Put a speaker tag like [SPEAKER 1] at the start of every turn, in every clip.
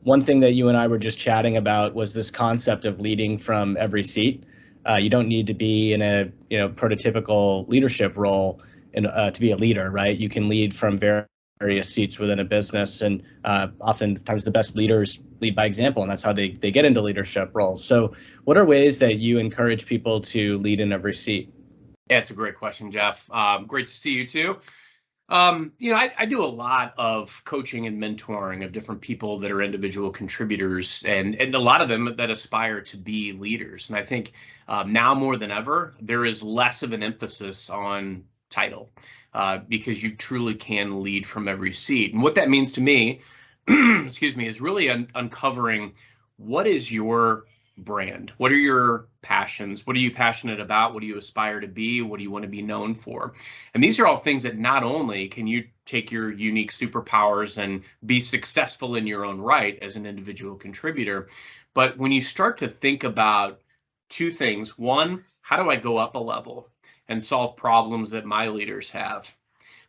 [SPEAKER 1] one thing that you and I were just chatting about was this concept of leading from every seat. You don't need to be in a prototypical leadership role to be a leader, right? You can lead from various seats within a business, and oftentimes the best leaders lead by example, and that's how they get into leadership roles. So what are ways that you encourage people to lead in every seat?
[SPEAKER 2] Yeah, it's a great question, Jeff. Great to see you too. I do a lot of coaching and mentoring of different people that are individual contributors, and a lot of them that aspire to be leaders. And I think now more than ever, there is less of an emphasis on title because you truly can lead from every seat. And what that means to me, excuse me, is really uncovering what is your brand? What are your passions? What are you passionate about? What do you aspire to be? What do you want to be known for? And these are all things that not only can you take your unique superpowers and be successful in your own right as an individual contributor, but when you start to think about two things: one, how do I go up a level and solve problems that my leaders have?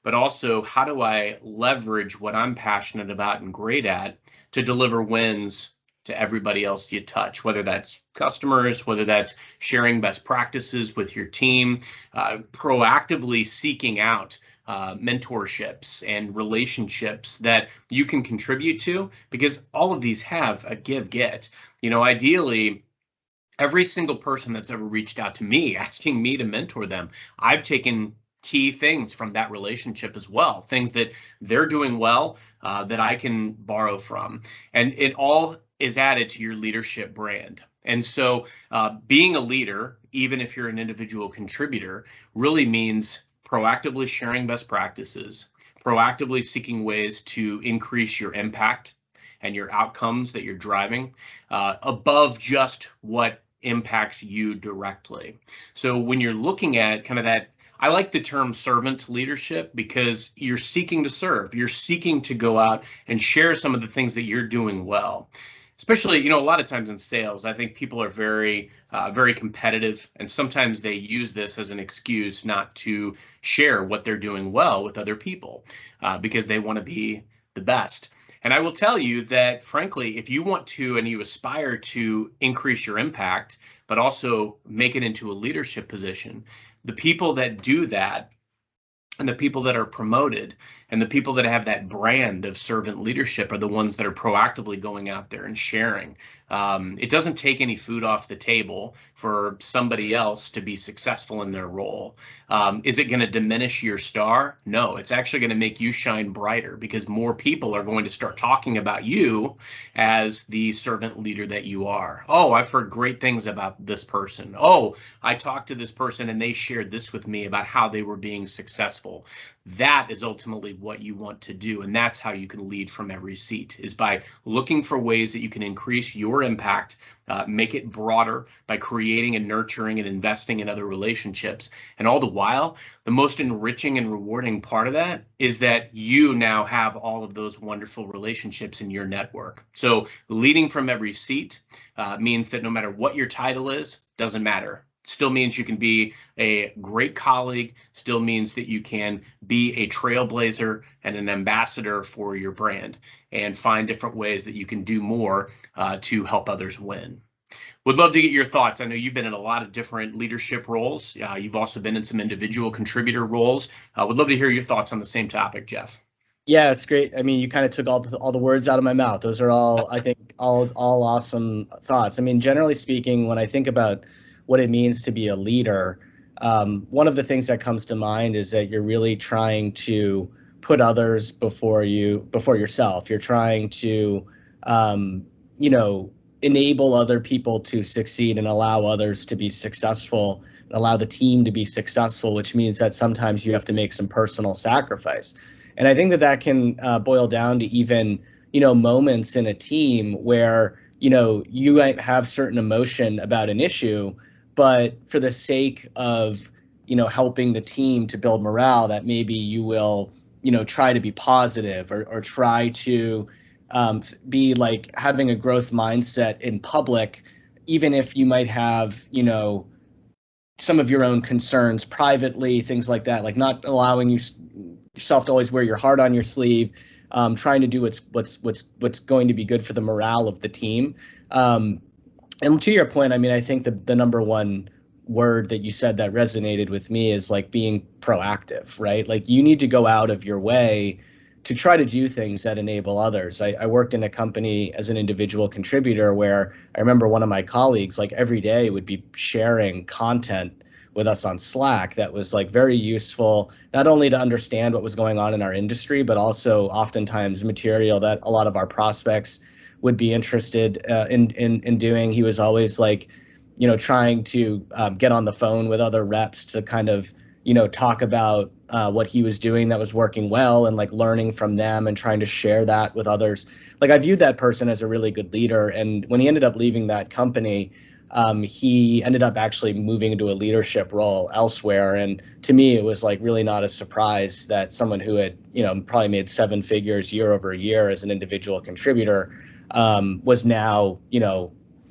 [SPEAKER 2] But also, how do I leverage what I'm passionate about and great at to deliver wins to everybody else you touch, whether that's customers, whether that's sharing best practices with your team, proactively seeking out mentorships and relationships that you can contribute to, because all of these have a give-get. Ideally, every single person that's ever reached out to me asking me to mentor them, I've taken key things from that relationship as well, things that they're doing well that I can borrow from. And it all is added to your leadership brand. And so being a leader, even if you're an individual contributor, really means proactively sharing best practices, proactively seeking ways to increase your impact and your outcomes that you're driving above just what impacts you directly. So when you're looking at kind of that, I like the term servant leadership, because you're seeking to serve. You're seeking to go out and share some of the things that you're doing well. Especially, a lot of times in sales, I think people are very, very competitive, and sometimes they use this as an excuse not to share what they're doing well with other people because they want to be the best. And I will tell you that, frankly, if you want to and you aspire to increase your impact, but also make it into a leadership position, the people that do that, and the people that are promoted, and the people that have that brand of servant leadership are the ones that are proactively going out there and sharing. It doesn't take any food off the table for somebody else to be successful in their role. Is it going to diminish your star? No, it's actually going to make you shine brighter, because more people are going to start talking about you as the servant leader that you are. Oh, I've heard great things about this person. Oh, I talked to this person and they shared this with me about how they were being successful. That is ultimately what you want to do, and that's how you can lead from every seat, is by looking for ways that you can increase your impact, make it broader by creating and nurturing and investing in other relationships. And all the while, the most enriching and rewarding part of that is that you now have all of those wonderful relationships in your network. So leading from every seat means that no matter what your title is, doesn't matter. Still means you can be a great colleague, still means that you can be a trailblazer and an ambassador for your brand, and find different ways that you can do more to help others win. Would love to get your thoughts. I know you've been in a lot of different leadership roles. You've also been in some individual contributor roles. Would love to hear your thoughts on the same topic, Jeff.
[SPEAKER 1] Yeah, it's great. I mean, you kind of took all the words out of my mouth. Those are all, I think, all awesome thoughts. I mean, generally speaking, when I think about what it means to be a leader, one of the things that comes to mind is that you're really trying to put others before yourself. You're trying to, enable other people to succeed and allow others to be successful, and allow the team to be successful, which means that sometimes you have to make some personal sacrifice. And I think that can boil down to even, moments in a team where, you might have certain emotion about an issue, but for the sake of, helping the team to build morale, that maybe you will, try to be positive, or try to be like having a growth mindset in public, even if you might have, some of your own concerns privately, things like that, like not allowing yourself to always wear your heart on your sleeve, trying to do what's going to be good for the morale of the team. And to your point, I mean, I think the number one word that you said that resonated with me is like being proactive, right? Like you need to go out of your way to try to do things that enable others. I worked in a company as an individual contributor where I remember one of my colleagues like every day would be sharing content with us on Slack that was like very useful, not only to understand what was going on in our industry, but also oftentimes material that a lot of our prospects would be interested in doing. He was always like, trying to get on the phone with other reps to kind of, talk about what he was doing that was working well and like learning from them and trying to share that with others. Like I viewed that person as a really good leader. And when he ended up leaving that company, he ended up actually moving into a leadership role elsewhere. And to me, it was like really not a surprise that someone who had, probably made 7 figures year over year as an individual contributor was now,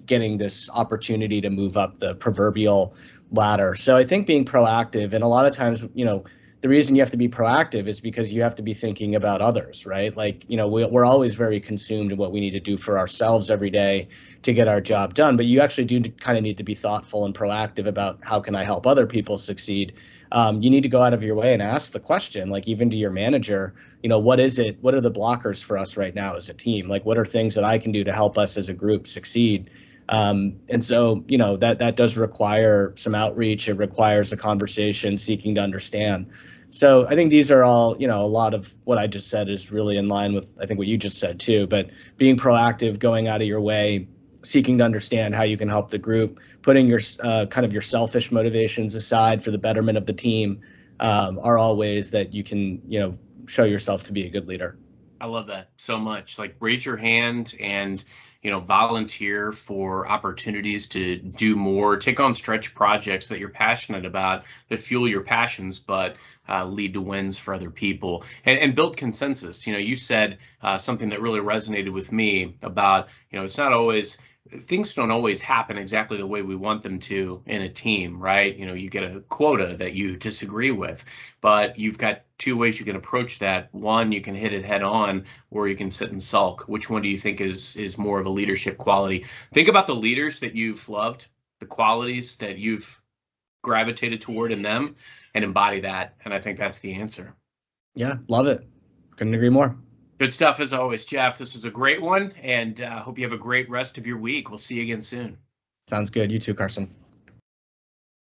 [SPEAKER 1] getting this opportunity to move up the proverbial ladder. So I think being proactive, and a lot of times, the reason you have to be proactive is because you have to be thinking about others, right? Like, we're always very consumed in what we need to do for ourselves every day to get our job done. But you actually do kind of need to be thoughtful and proactive about how can I help other people succeed. You need to go out of your way and ask the question, like even to your manager, what is it? What are the blockers for us right now as a team? Like, what are things that I can do to help us as a group succeed? And so, that does require some outreach. It requires a conversation, seeking to understand. So I think these are all, a lot of what I just said is really in line with, I think, what you just said too. But being proactive, going out of your way, seeking to understand how you can help the group, putting your kind of your selfish motivations aside for the betterment of the team, are all ways that you can, show yourself to be a good leader.
[SPEAKER 2] I love that so much. Like raise your hand and, volunteer for opportunities to do more, take on stretch projects that you're passionate about, that fuel your passions, but lead to wins for other people, and build consensus. You said something that really resonated with me about, it's not always, things don't always happen exactly the way we want them to in a team, right? You get a quota that you disagree with, but you've got 2 ways you can approach that. One, you can hit it head on, or you can sit and sulk. Which one do you think is more of a leadership quality? Think about the leaders that you've loved, the qualities that you've gravitated toward in them, and embody that. And I think that's the answer.
[SPEAKER 1] Yeah, love it. Couldn't agree more.
[SPEAKER 2] Good stuff as always, Jeff. This was a great one, and hope you have a great rest of your week. We'll see you again soon.
[SPEAKER 1] Sounds good. You too, Carson.